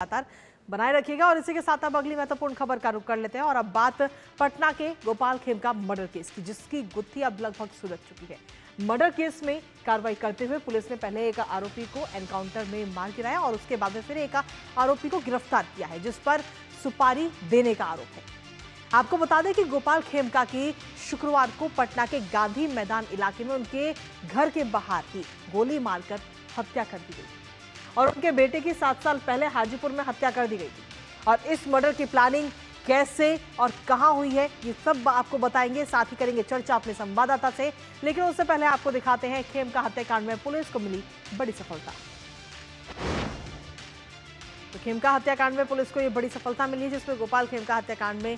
लगातार बनाए रखिएगा। और इसी के साथ अब अगली महत्वपूर्ण खबर का रुख कर लेते हैं और अब बात पटना के गोपाल खेमका मर्डर केस की, जिसकी गुत्थी अब लगभग सुलझ चुकी है। मर्डर केस में कार्रवाई करते हुए पुलिस ने पहले एक आरोपी को एनकाउंटर में मार गिराया और उसके बाद में फिर एक आरोपी को गिरफ्तार किया है, जिस पर सुपारी देने का आरोप है। आपको बता दें कि गोपाल खेमका की शुक्रवार को पटना के गांधी मैदान इलाके में उनके घर के बाहर ही गोली मारकर हत्या कर दी गई और उनके बेटे की 7 साल पहले हाजीपुर में हत्या कर दी गई थी। और इस मर्डर की प्लानिंग कैसे और कहां हुई है, ये सब आपको बताएंगे। साथ ही करेंगे चर्चा अपने संवाददाता से, लेकिन उससे पहले आपको दिखाते हैं खेमका हत्याकांड में पुलिस को मिली बड़ी सफलता। तो खेमका हत्याकांड में पुलिस को ये बड़ी सफलता मिली है, जिसमें गोपाल खेमका हत्याकांड में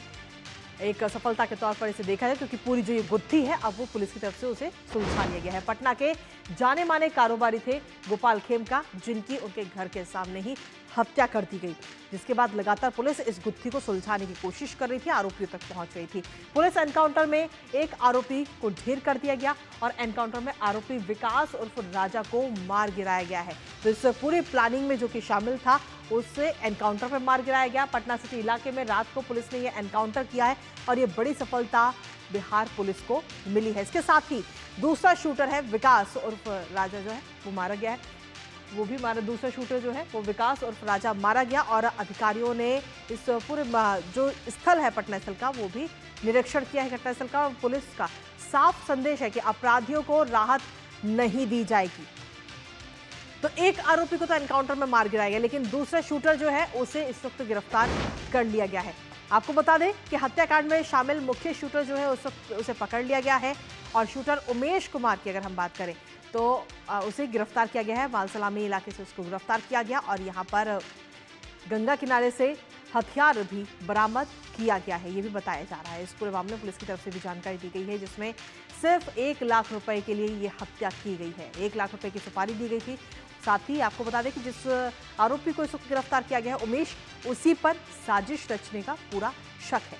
एक सफलता के तौर पर इसे देखा जाए, क्योंकि पूरी जो ये गुत्थी है अब वो पुलिस की तरफ से उसे सुलझा लिया गया है। पटना के जाने माने कारोबारी थे गोपाल खेमका, जिनकी उनके घर के सामने ही हत्या कर दी गई, जिसके बाद लगातार पुलिस इस गुत्थी को सुलझाने की कोशिश कर रही थी, आरोपियों तक पहुंच रही थी। पुलिस एनकाउंटर में एक आरोपी को ढेर कर दिया गया और एनकाउंटर में आरोपी विकास उर्फ राजा को मार गिराया गया है। तो इस पूरी प्लानिंग में जो कि शामिल था, उससे एनकाउंटर पर मार गिराया गया। पटना सिटी इलाके में रात को पुलिस ने यह एनकाउंटर किया है और ये बड़ी सफलता बिहार पुलिस को मिली है। इसके साथ ही दूसरा शूटर है विकास उर्फ राजा, जो है वो मारा गया है, वो भी मारा। दूसरा शूटर जो है वो विकास उर्फ राजा मारा गया और अधिकारियों ने इस पूरे जो स्थल है पटना स्थल का, वो भी निरीक्षण किया है घटनास्थल का। और पुलिस का साफ संदेश है कि अपराधियों को राहत नहीं दी जाएगी। तो एक आरोपी को तो एनकाउंटर में मार गिराया गया, लेकिन दूसरा शूटर जो है उसे इस वक्त गिरफ्तार कर लिया गया है। आपको बता दें कि हत्याकांड में शामिल मुख्य शूटर जो है उस वक्त उसे पकड़ लिया गया है और शूटर उमेश कुमार की अगर हम बात करें तो उसे गिरफ्तार किया गया है। वालसलामी इलाके से उसको गिरफ्तार किया गया और यहाँ पर गंगा किनारे से हथियार भी बरामद किया गया है, ये भी बताया जा रहा है। इस पूरे मामले में पुलिस की तरफ से भी जानकारी दी गई है, जिसमें सिर्फ 1 लाख रुपए के लिए ये हत्या की गई है। 1 लाख रुपए की सुपारी दी गई थी। साथ ही आपको बता दें कि जिस आरोपी को इस वक्त गिरफ्तार किया गया है उमेश, उसी पर साजिश रचने का पूरा शक है।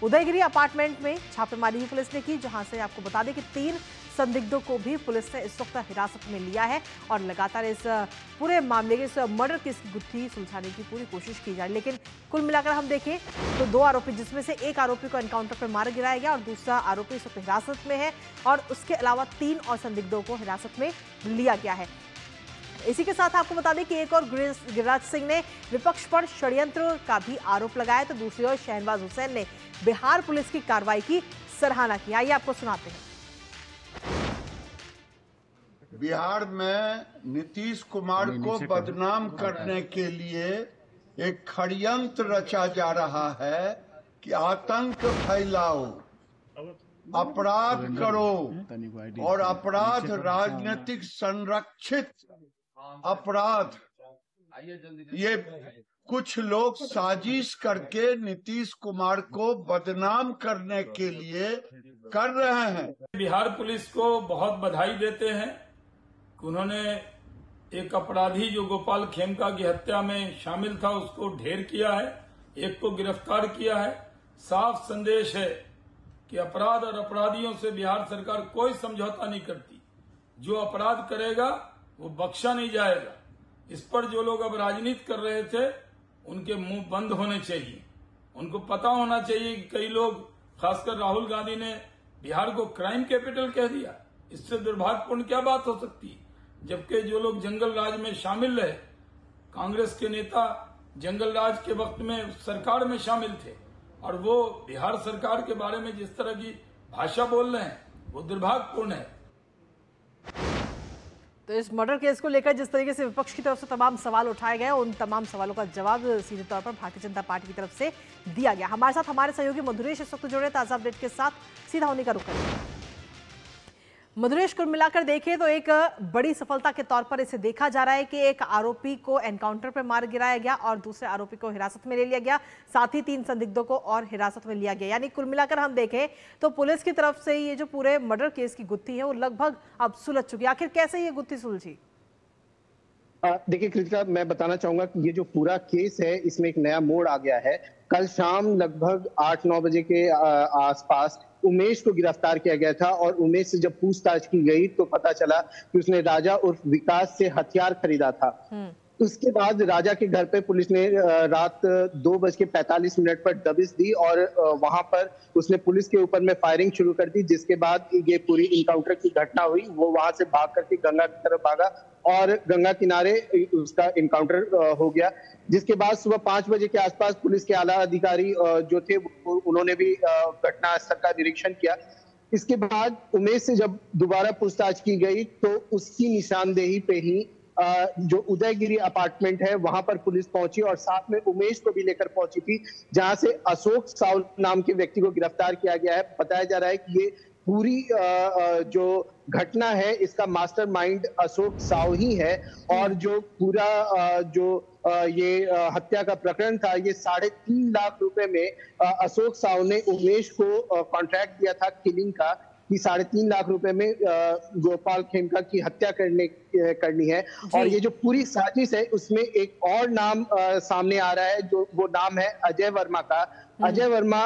उदयगिरी अपार्टमेंट में छापेमारी भी पुलिस ने की, जहां से आपको बता दें कि 3 संदिग्धों को भी पुलिस ने इस वक्त हिरासत में लिया है और लगातार इस पूरे मामले के, इस मर्डर केस की गुत्थी सुलझाने की पूरी कोशिश की जा रही है। लेकिन कुल मिलाकर हम देखें तो 2 आरोपी, जिसमें से एक आरोपी को एनकाउंटर पर मार गिराया गया और दूसरा आरोपी इस वक्त हिरासत में है और उसके अलावा 3 और संदिग्धों को हिरासत में लिया गया है। इसी के साथ आपको बता दें कि एक और गिरिराज सिंह ने विपक्ष पर षड्यंत्र का भी आरोप लगाया, तो दूसरी ओर शहनवाज हुसैन ने बिहार पुलिस की कार्रवाई की सराहना की। आइए आपको सुनाते हैं। बिहार में नीतीश कुमार को बदनाम करने के लिए एक षड्यंत्र रचा जा रहा है कि आतंक फैलाओ, अपराध करो और अपराध राजनीतिक संरक्षित अपराध, ये कुछ लोग साजिश करके नीतीश कुमार को बदनाम करने के लिए कर रहे हैं। बिहार पुलिस को बहुत बधाई देते हैं कि उन्होंने एक अपराधी जो गोपाल खेमका की हत्या में शामिल था उसको ढेर किया है, एक को गिरफ्तार किया है। साफ संदेश है कि अपराध और अपराधियों से बिहार सरकार कोई समझौता नहीं करती। जो अपराध करेगा वो बख्शा नहीं जाएगा। इस पर जो लोग अब राजनीति कर रहे थे उनके मुंह बंद होने चाहिए। उनको पता होना चाहिए कि कई लोग, खासकर राहुल गांधी ने बिहार को क्राइम कैपिटल कह दिया। इससे दुर्भाग्यपूर्ण क्या बात हो सकती है, जबकि जो लोग जंगल राज में शामिल रहे, कांग्रेस के नेता जंगल राज के वक्त में सरकार में शामिल थे और वो बिहार सरकार के बारे में जिस तरह की भाषा बोल रहे हैं वो दुर्भाग्यपूर्ण है। तो इस मर्डर केस को लेकर जिस तरीके से विपक्ष की तरफ से तमाम सवाल उठाए गए, उन तमाम सवालों का जवाब सीधे तौर पर भारतीय जनता पार्टी की तरफ से दिया गया। हमारे साथ हमारे सहयोगी मधुरेश इस वक्त जुड़े ताजा अपडेट के साथ, सीधा होने का रुख करें। मधुरेश, कुल मिलाकर देखें तो एक बड़ी सफलता के तौर पर इसे देखा जा रहा है कि एक आरोपी को एनकाउंटर पर मार गिराया गया और दूसरे आरोपी को हिरासत में ले लिया गया, साथ ही 3 संदिग्धों को और हिरासत में लिया गया। यानी कुल मिलाकर हम देखें तो पुलिस की तरफ से ये जो पूरे मर्डर केस की गुत्थी है वो लगभग अब सुलझ चुकी है। आखिर कैसे ये गुत्थी सुलझी? देखिए कृतिका, मैं बताना चाहूंगा कि ये जो पूरा केस है इसमें एक नया मोड़ आ गया है। कल शाम लगभग 8-9 बजे के आसपास उमेश को गिरफ्तार किया गया था और उमेश से जब पूछताछ की गई तो पता चला कि उसने राजा उर्फ विकास से हथियार खरीदा था। उसके बाद राजा के घर पे पुलिस ने रात 2:45 पर दबिश दी और वहां पर उसने पुलिस के ऊपर में फायरिंग शुरू कर दी, जिसके बाद ये पूरी इनकाउंटर की घटना हुई। वो वहां से भाग करके गंगा की तरफ भागा और गंगा किनारे उसका इनकाउंटर हो गया, जिसके बाद सुबह 5 बजे के आसपास पुलिस के आला अधिकारी जो थे उन्होंने भी घटना स्थल का निरीक्षण किया। इसके बाद उमेश से जब दोबारा पूछताछ की गई तो उसकी निशानदेही पे ही जो उदयगिरी अपार्टमेंट है वहां पर पुलिस पहुंची और साथ में उमेश को भी लेकर पहुंची थी, जहां से अशोक साव नाम के व्यक्ति को गिरफ्तार किया गया है। बताया जा रहा है कि ये पूरी जो घटना है इसका मास्टरमाइंड अशोक साव ही है और जो पूरा ये हत्या का प्रकरण था, ये 3.5 लाख रुपए में अशोक साव ने उमेश को कॉन्ट्रैक्ट दिया था किलिंग का कि 3.5 लाख रुपए में गोपाल खेमका की हत्या करनी है। और ये जो पूरी साजिश है उसमें एक और नाम सामने आ रहा है, जो वो नाम है अजय वर्मा का। अजय वर्मा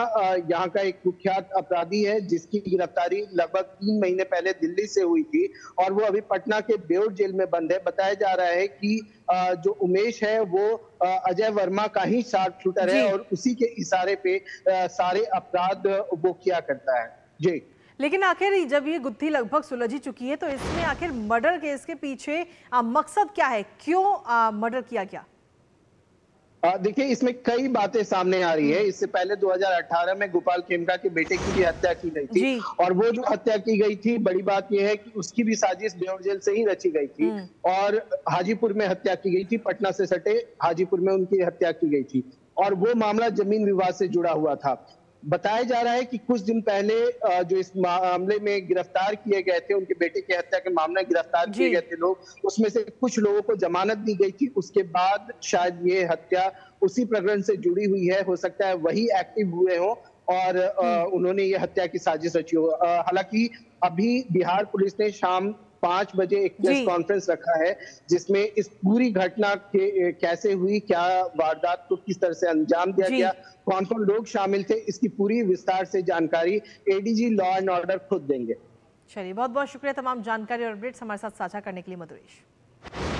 यहाँ का एक कुख्यात अपराधी है जिसकी गिरफ्तारी लगभग 3 महीने पहले दिल्ली से हुई थी और वो अभी पटना के बेउर जेल में बंद है। बताया जा रहा है कि जो उमेश है वो अजय वर्मा का ही शार्प शूटर है और उसी के इशारे पे सारे अपराध वो किया करता है। जी, लेकिन आखिर जब ये गुत्थी लगभग सुलझ ही चुकी है तो इसमें आखिर मर्डर केस के पीछे मकसद क्या है, क्यों मर्डर किया गया? देखिए, इसमें कई बातें सामने आ रही है। इससे पहले 2018 में गोपाल खेमका के बेटे की भी हत्या की गई थी और वो जो हत्या की गई थी, बड़ी बात यह है कि उसकी भी साजिश बेउर जेल से ही रची गई थी और हाजीपुर में हत्या की गई थी। पटना से सटे हाजीपुर में उनकी हत्या की गई थी और वो मामला जमीन विवाद से जुड़ा हुआ था। बताया जा रहा है कि कुछ दिन पहले जो इस मामले में गिरफ्तार किए गए थे, उनके बेटे की हत्या के मामले में गिरफ्तार किए गए थे लोग, उसमें से कुछ लोगों को जमानत दी गई थी। उसके बाद शायद ये हत्या उसी प्रकरण से जुड़ी हुई है, हो सकता है वही एक्टिव हुए हो और उन्होंने ये हत्या की साजिश रची हो। हालांकि अभी बिहार पुलिस ने शाम 5 बजे एक प्रेस कॉन्फ्रेंस रखा है जिसमें इस पूरी घटना के कैसे हुई, क्या वारदात को किस तरह से अंजाम दिया गया, कौन कौन लोग शामिल थे, इसकी पूरी विस्तार से जानकारी एडीजी लॉ एंड ऑर्डर खुद देंगे। चलिए, बहुत बहुत शुक्रिया तमाम जानकारी और अपडेट्स हमारे साथ साझा करने के लिए मधुरेश।